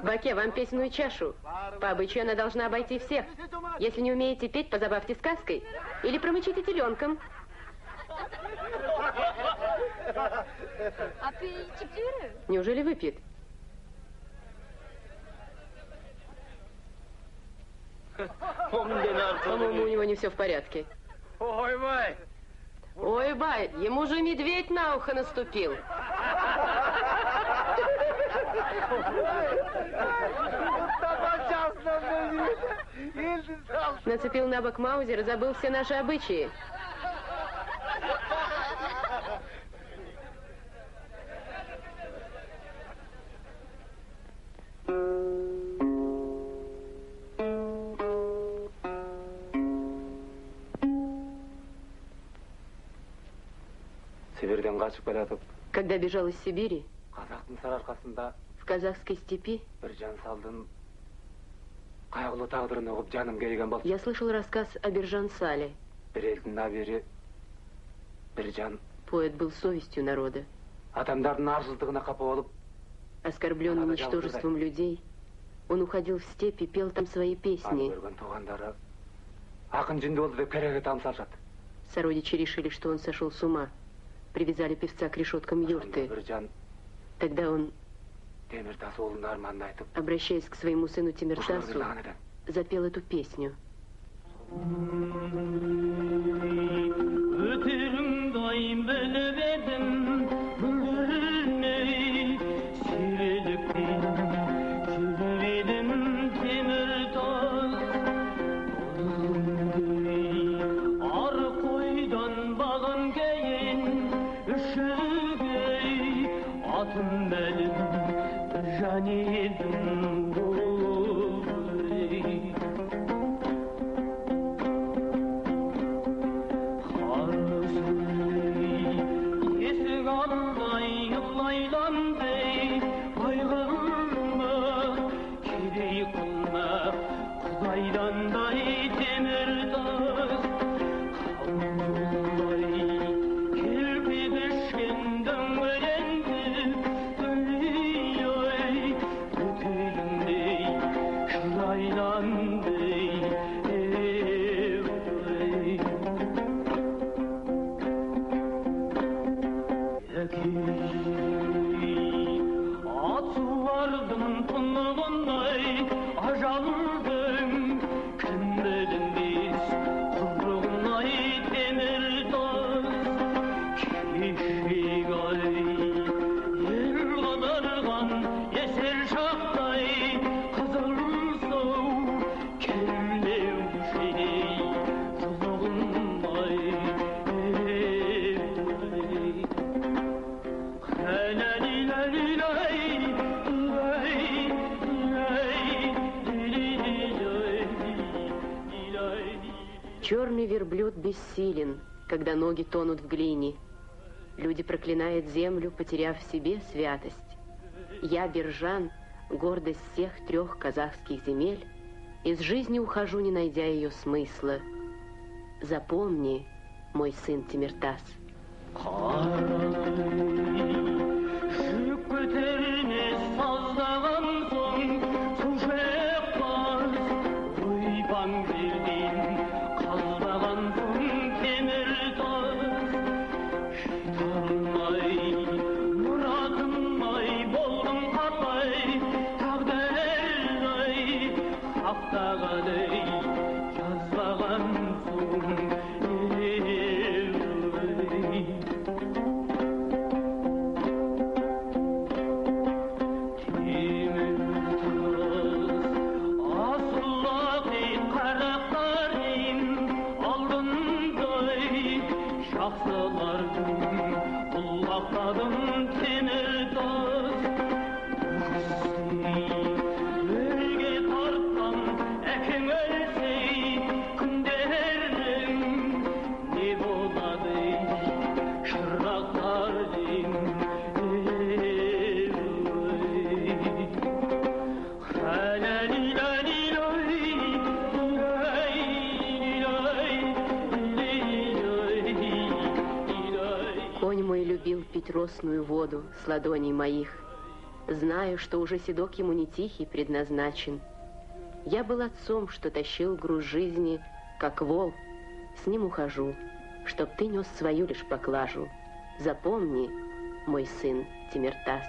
Баке, вам песенную чашу. По обычаю она должна обойти всех. Если не умеете петь, позабавьте сказкой. Или промычите теленком. Неужели выпьет? По-моему, у него не все в порядке. Ой, бай! Ой, бай, ему же медведь на ухо наступил. Нацепил на бок маузер и забыл все наши обычаи. Когда бежал из Сибири, в казахской степи, я слышал рассказ о Биржан-Сале. Поэт был совестью народа. Оскорбленный ничтожеством людей, он уходил в степь и пел там свои песни. Сородичи решили, что он сошел с ума. Привязали певца к решеткам юрты. Тогда он, обращаясь к своему сыну Темиртасу, запел эту песню. Черный верблюд бессилен, когда ноги тонут в глине. Люди проклинают землю, потеряв в себе святость. Я, Биржан, гордость всех 3 казахских земель, из жизни ухожу, не найдя ее смысла. Запомни, мой сын Темиртас. Конь мой любил пить росную воду с ладоней моих. Знаю, что уже седок ему не тихий предназначен. Я был отцом, что тащил груз жизни, как вол. С ним ухожу, чтоб ты нес свою лишь поклажу. Запомни, мой сын Тимиртас.